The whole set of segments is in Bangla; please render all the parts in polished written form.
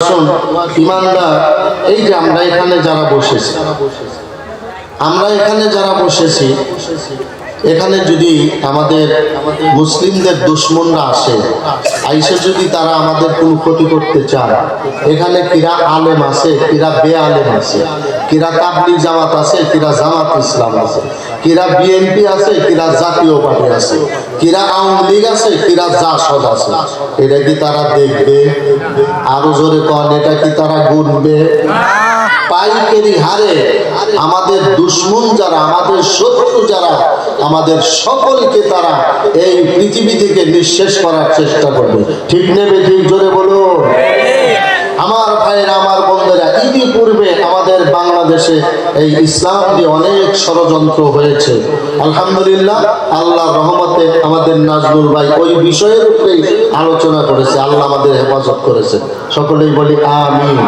ইমানদার, এই যে আমরা এখানে যারা বসেছি এখানে যদি আমাদের মুসলিমদের দুশমনরা আসে, আইসে যদি তারা আমাদের কোনো ক্ষতি করতে চায়, এখানে কিরা আলেম আছে, কিরা বেআলেম আছে, কিরা তাবলীগ জামাত আছে, কিরা জামাত ইসলাম আছে, কিরা বিএনপি আছে, কিরা জাতীয় পার্টি আছে, কিরা আওয়ামী লীগ আছে, কিরা জাসদ আছে, এটা কি তারা দেখবে? আরো জোরে কন, এটা কি তারা গুনবে? পাইকারি হারে আমাদের দুশমন যারা, আমাদের শত্রু যারা, আমাদের সকলকে তারা এই পৃথিবী থেকে নিঃশেষ করার চেষ্টা করবে। ঠিক নেবে? ঠিক জোরে বলো। আমার ভাইয়েরা, আমার বন্ধুরা, ইতিপূর্বে আমাদের বাংলাদেশে এই ইসলাম দিয়ে অনেক ষড়যন্ত্র হয়েছে। আলহামদুলিল্লাহ, আল্লাহর রহমতে আমাদের নাজমুল ভাই ওই বিষয়ের উপরে আলোচনা করেছে। আল্লাহ আমাদের হেফাজত করেছে, সকলেই বলি আমিন।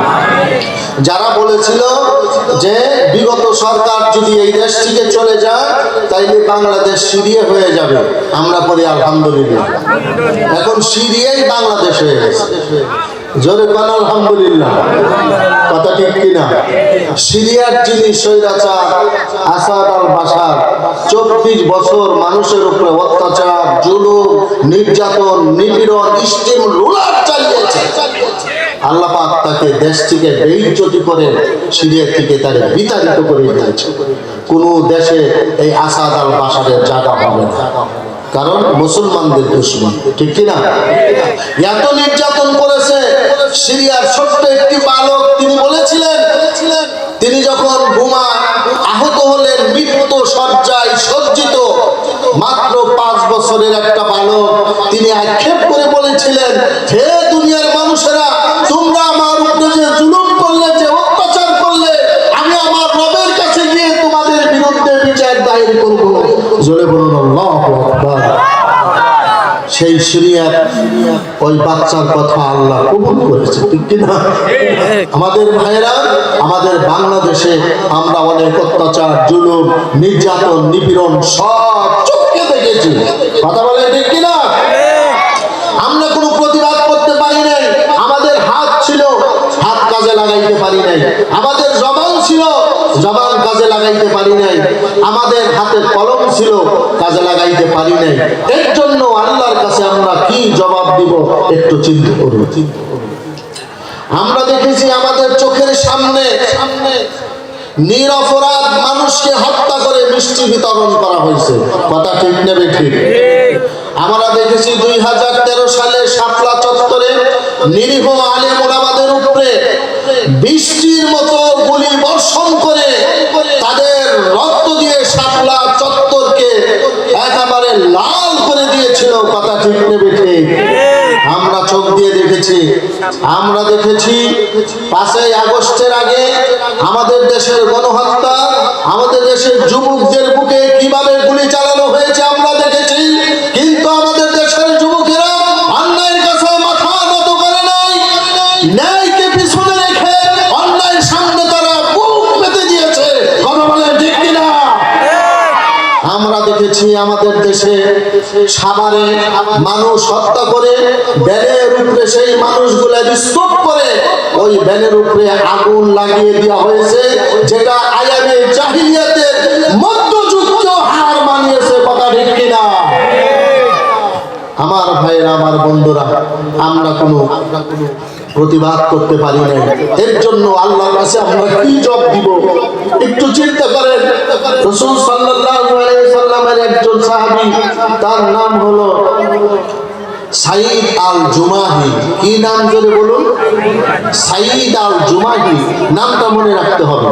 যারা বলেছিল যে বিগত সরকার যদি এই দেশ থেকে চলে যায় তাইলে বাংলাদেশ সিরিয়া হয়ে যাবে, আমরা বলি আলহামদুলিল্লাহ, এখন সিরিয়াই বাংলাদেশ হয়ে গেছে। জোরে বল আলহামদুলিল্লাহ। কথা ঠিক কিনা? সিরিয়ার যিনি স্বৈরাচার আসাদ আল বাশার 24 বছর মানুষের উপরে অত্যাচার, জুলুম, নির্যাতন, নিপীড়ন, স্টিম রোলার চালিয়েছে। আল্লাহ পাক তাকে দেশ থেকে বেইজ্জতি করে সিরিয়া থেকে তাকে বিতাড়িত করে দিয়েছে। কোন দেশে এই আসাদ আল বাশারের জায়গা হবে না, কারণ মুসলমানদের দুশমন। ঠিক কিনা? এত নির্যাতন করেছে। সিরিয়ার ছোট্ট একটি বালক, তিনি বলেছিলেন, তিনি যখন বোমা আহত হলেন, মৃত্যু শয্যায় সজ্জিত, মাত্র 5 বছরের একটা বালক, তিনি আক্ষেপ করে বলেছিলেন, হে দুনিয়ার মানুষেরা, তোমরা আমার উপরে যে জুলুম করলে, যে অত্যাচার করলে, আমি আমার রবের কাছে গিয়ে তোমাদের বিরুদ্ধে বিচার দায়ের করব। জোরে বলুন আল্লাহু আকবার। সেই সিরিয়ার ওই বাচ্চার কথা আল্লাহ কবুল করেছে। ঠিক কিনা? আমাদের ভাইয়েরা, আমাদের বাংলাদেশে আমরা অনেক অত্যাচার, জুলুম, নির্যাতন, নিপীড়ন সব চোখে দেখেছি। কথা বলে ঠিক কিনা? আমরা কোনো প্রতিবাদ করতে পারি নাই। আমাদের হাত ছিল, হাত কাজে লাগাইতে পারি নাই। আমাদের জবান ছিল, জবান কাজে লাগাইতে পারি নাই। আমাদের হাতে কলম ছিল, কাজে লাগাইতে পারি নাই। এর জন্য আল্লাহর কাছে আমরা কি জবাব দিব একটু চিন্তা করুন। আমরা দেখেছি আমাদের চোখের সামনে নিরপরাধ মানুষকে হত্যা করে মিষ্টি বিতরণ করা হয়েছে। কথা ঠিক নেবে? ঠিক। আমরা দেখেছি 2013 সালে শাপলা চত্বরে নিরীহ আলেম ওলামাদের উপরে বৃষ্টির মতো গুলি বর্ষণ করে তাদের রক্ত দিয়ে শাপলা চত্বরকে একেবারে লাল করে দিয়েছিল। কথা ঠিক নেবে? ঠিক। আমরা চোখ দিয়ে দেখেছি। আমরা দেখেছি 5ই আগস্টের আগে আমাদের দেশের গণহত্যা, আমাদের দেশের যুবকদের বুকে কিভাবে গুলি চালানো হয়েছে আমরা দেখেছি। কিন্তু আমাদের দেশের যুবকেরা অন্যায়ের কাছে মাথা নত করে নাই, ন্যায়কে পিছনে রেখে অন্যায়ের সামনে তারা বুক পেতে দিয়েছে। কথা বলেন ঠিক কিনা? আমরা দেখেছি আমাদের দেশে সাভারে মানুষ হত্যা করে ব্যানের উপরে সেই মানুষগুলা স্তূপ করে ওই ব্যানের উপরে আগুন লাগিয়ে দেওয়া হয়েছে, যেটা আয়ামে জাহিলিয়াতের মধ্যযুগীয় হার মানিয়েছে। কথা ঠিক কিনা? আমার ভাইয়েরা, আমার বন্ধুরা, আমরা কোনো প্রতিবাদ করতে পারি নাই। এর জন্য আল্লাহর কাছে আমরা কি জবাব দিব একটু চিন্তা করেন। রাসূল সাল্লাল্লাহু আলাইহি সাল্লামের একজন সাহাবী, তার নাম হলো সাইদ আল জুমাহি। কি নাম জোরে বলুন? সাইদ আল জুমাহি। নামটা মনে রাখতে হবে,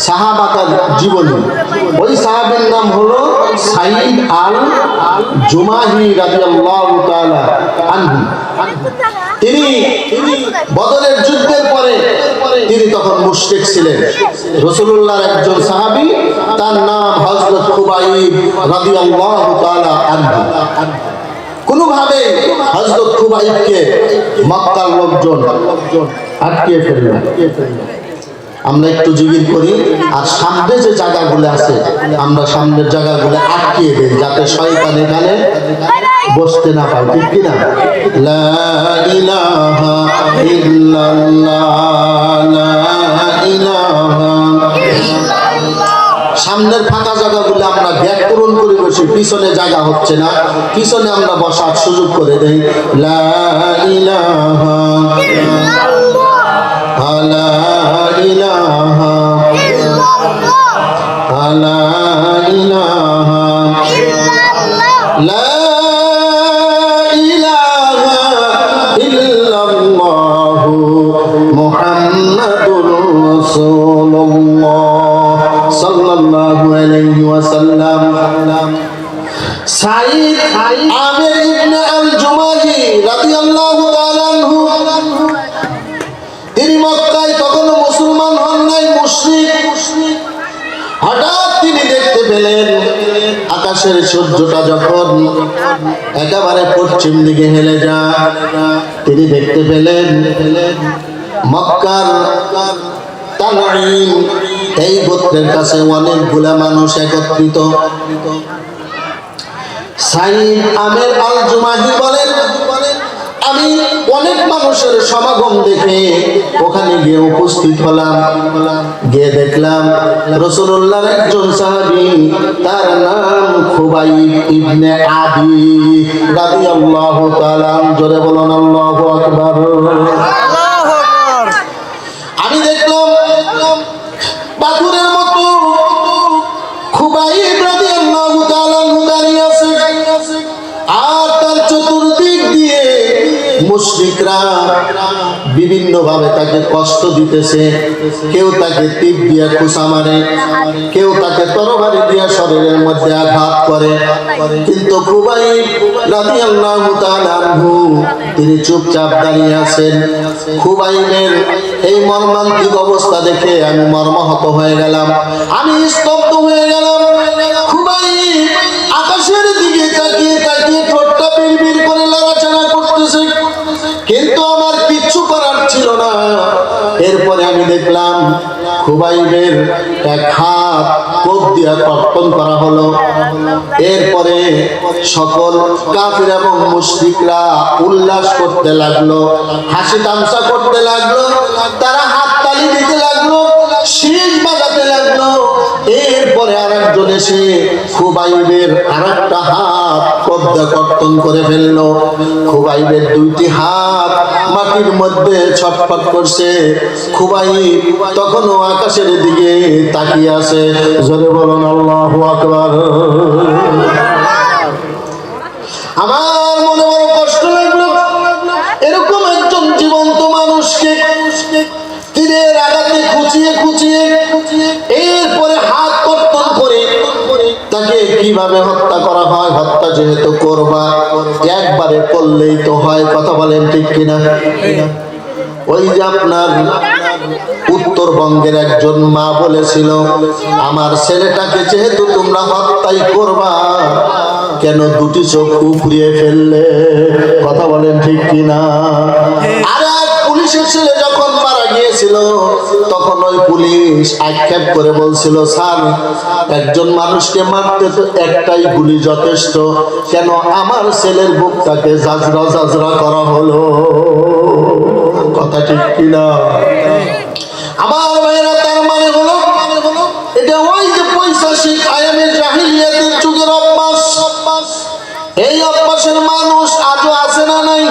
সাহাবাতার জীবনী। ওই সাহাবীর নাম হলো সাইদ আল জুমাহি রাদিয়াল্লাহু তাআলা আনহু। তিনি বদরের যুদ্ধের পরে তিনি তখন মুশরিক ছিলেন। রাসূলুল্লাহর একজন সাহাবী, তার নাম হযরত খুবাইব রাদিয়াল্লাহু তাআলা আনহু। কোনোভাবে হযরত খুবাইবকে মক্কার লোকজন আটকে ফেলল। আমরা একটু জিকির করি, আর সামনে যে জায়গাগুলো আছে আমরা সামনের জায়গাগুলো আটকিয়ে দিই, যাতে শয়তান এখানে বসতে না পায়, ঠিক কিনা? লা ইলাহা ইল্লাল্লাহ, লা ইলাহা। সামনের ফাঁকা জায়গাগুলো আমরা গ্যাপ পূরণ করে বসি, পিছনে জায়গা হচ্ছে না, পিছনে আমরা বসার সুযোগ করে দেই। লা ইলাহা লা ইলাহা লা ইলাহা লা ইলাহা ইল্লাল্লাহু মুহাম্মাদুর রাসূলুল্লাহ সাল্লাল্লাহু আলাইহি ওয়াসাল্লাম। সাঈদ আমির ইবনে আল জুমাহি রাদিয়াল্লাহু তাআলা আনহু, তিনি মক্কায় তখনো মুসলমান হন নাই, মুশরিক। হঠাৎ তিনি দেখতে পেলেন আকাশের সূর্যটা যখন একেবারে পশ্চিম দিকে হেলে যায়, তিনি দেখতে পেলেন মক্কার তানঈম এই গোত্রের কাছে অনেকগুলা মানুষ একত্রিত। সাঈদ আমির আল জুমাহি বলেন, আমি অনেক মানুষের সমাগম দেখে ওখানে গিয়ে উপস্থিত হলাম। গিয়ে দেখলাম রাসূলুল্লাহর একজন সাহাবী, তার নাম খুবাইব ইবনে আদি রাদিয়াল্লাহু তাআলা। জোরে বলুন আল্লাহু আকবার। আমি দেখলাম পাথরের মতো খুবাইব রাদিয়াল্লাহু তাআলা দাঁড়িয়ে আছে, আর তার চতুর্দিক দিয়ে মুশরিকরা বিভিন্ন ভাবে তাকে কষ্ট দিতেছে। কেউ তাকে তীর দিয়ে খোঁচা মারে, কেউ তাকে তরবারি দিয়ে শরীরের মধ্যে আঘাত করে, কিন্তু খুবাইব রাদিয়াল্লাহু তাআলা আনহু তিনি চুপচাপ দাঁড়িয়ে আছেন। খুবাইবের এই মর্মান্তিক অবস্থা দেখে আমি মর্মাহত হয়ে গেলাম, আমি স্তব্ধ হয়ে গেলাম। খুবাইব আকাশের দিকে তাকিয়ে তাকিয়ে ঠোঁটটা বিড়বিড় করে লড়াচড়া করতেছে, কিন্তু আমার কিচ্ছু করার ছিল না। এরপরে আমি দেখলাম খুবাইবের এক হাত কোপ দিয়া কর্তন করা হলো। এরপরে সকল কাফির এবং মুশরিকরা উল্লাস করতে লাগলো, হাসি তামসা করতে লাগলো, তারা হাততালি দিতে লাগলো, শীষ বাজাতে লাগলো। এরপরে আরেকজন এসে খুবাইবের আরেকটা হাত কব্জা কর্তন করে ফেললো। খুবাইবের দুইটি হাত মাটির মধ্যে ছটফট করছে। খুবাইব তখনও আকাশের দিকে তাকিয়ে আছে। জোরে বলুন আল্লাহু আকবার। আমার মনে বড় কষ্ট লাগলো, এরকম একজন জীবন্ত মানুষকে তীরের আঘাতে খুঁচিয়ে খুঁচিয়ে এরপরে হাত কর্তন করে তাকে কিভাবে হত্যা করা হয়। হত্যা যেহেতু করবা, একবারে করলেই তো হয়, কথা বলেন ঠিক কিনা? ওই যে আপনার উত্তরবঙ্গের একজন মা বলেছিল, আমার ছেলেটাকে যেহেতু তোমরা হত্যাই করবা, কেন দুটি চোখ উপড়িয়ে ফেললে? কথা বলেন ঠিক কিনা? আরে পুলিশের ছেলে যখন মারা গিয়েছিল, তখন ওই পুলিশ আক্ষেপ করে বলছিল, স্যার একজন মানুষকে মারতে তো একটাই গুলি যথেষ্ট, কেন আমার ছেলের বুকটাকে জাজরা জাজরা করা হলো? কথা ঠিক কিনা? আমার ভাইরা, তার মানে হলো এটা ওই যে পৈশাচিক আয়ামে জাহিলিয়াতের যুগের অভ্যাস। এই অভ্যাসের মানুষ আজও আছে না নাই?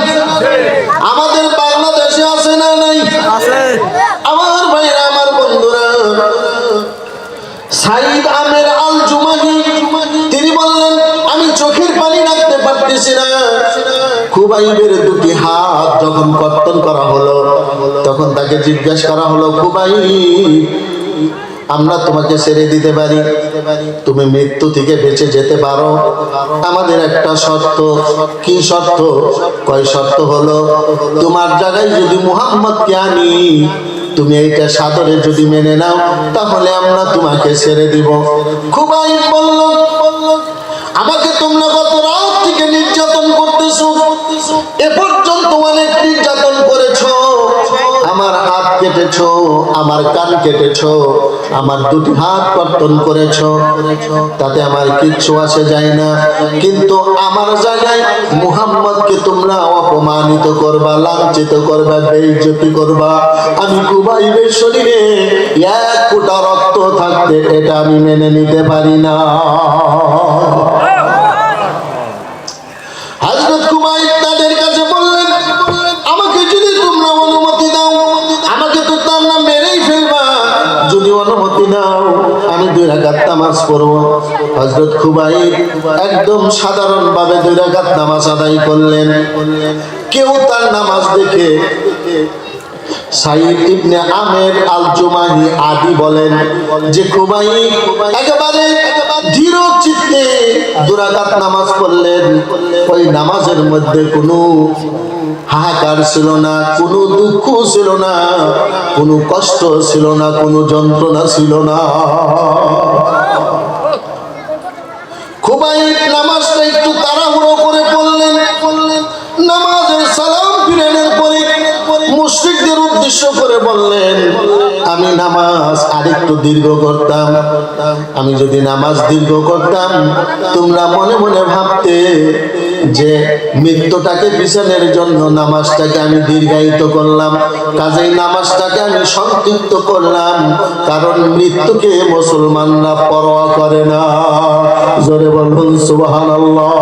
আমাদের বাংলাদেশে আছে না নাই? আমার ভাইরা, আমার বন্ধুরা, সাঈদ আমির আল জুমাহি তিনি বললেন, আমি চোখের পানি রাখতে পারতেছি না। খুবাইবের দুটি হাত যখন কর্তন করা হলো, তখন তাকে জিজ্ঞাসা করা হলো, খুবাইব আমরা তোমাকে ছেড়ে দিতে পারি, তুমি মৃত্যু থেকে বেঁচে যেতে পারো, আমাদের একটা শর্ত। কি শর্ত? কয় শর্ত হলো, তোমার জায়গায় যদি মুহাম্মদকে আনি, তুমি এইটা সাদরে যদি মেনে নাও, তাহলে আমরা তোমাকে ছেড়ে দিব। খুবাইব বলল, আমাকে তোমরা গত রাত থেকে নির্যাতন করতেছো, এ পর্যন্ত অনেক নির্যাতন করেছো, আমার হাত কেটেছো, আমার কান কেটেছো, আমার দুটি হাত কর্তন করেছ, তাতে আমার কিচ্ছু আসে যায় না, কিন্তু আমার জায়গায় মুহাম্মদকে তোমরা অপমানিত করবা, লাঞ্ছিত করবা, বেইজ্জতি করবা। আমি কুবাইবের শরীরে এক ফোঁটা রক্ত থাকতে এটা আমি মেনে নিতে পারি না। হযরত কুবাইব তাদের কাছে বললেন, আমাকে যদি তোমরা অনুমতি দাও, আমাকে তো তোমরা মেরেই ফেলবা, যদি অনুমতি দাও আমি 2 রাকাত নামাজ পড়ব। হযরত কুবাইব একদম সাধারণ ভাবে 2 রাকাত নামাজ আদায় করলেন। কেউ তার নামাজ দেখে সাইদ ইবনে আমের আল জুমাহি আদি বলেন যে কুবাইব একেবারে ধীর চিত্তে 2 রাকাত নামাজ পড়লেন। ওই নামাজের মধ্যে কোনো হাহাকার ছিল না, কোনো দুঃখ ছিল না, কোনো কষ্ট ছিল না, কোনো যন্ত্রণা ছিল না। কুবাইব নামাজটা একটু তাড়াহুড়ো করে পড়লেন। নামাজের সালাম ফিরানোর পরে মুশরিকদের উদ্দেশ্য করে বললেন, আমি নামাজ আরেকটু দীর্ঘ করতাম, আমি যদি নামাজ দীর্ঘ করতাম তোমরা মনে মনে ভাবতে যে মৃত্যুটাকে পিছনের জন্য নামাজটাকে আমি দীর্ঘায়িত করলাম, কাজেই নামাজটাকে আমি সংক্ষিপ্ত করলাম, কারণ মৃত্যুকে মুসলমানরা পরোয়া করে না। জোরে বলুন সুবহানাল্লাহ।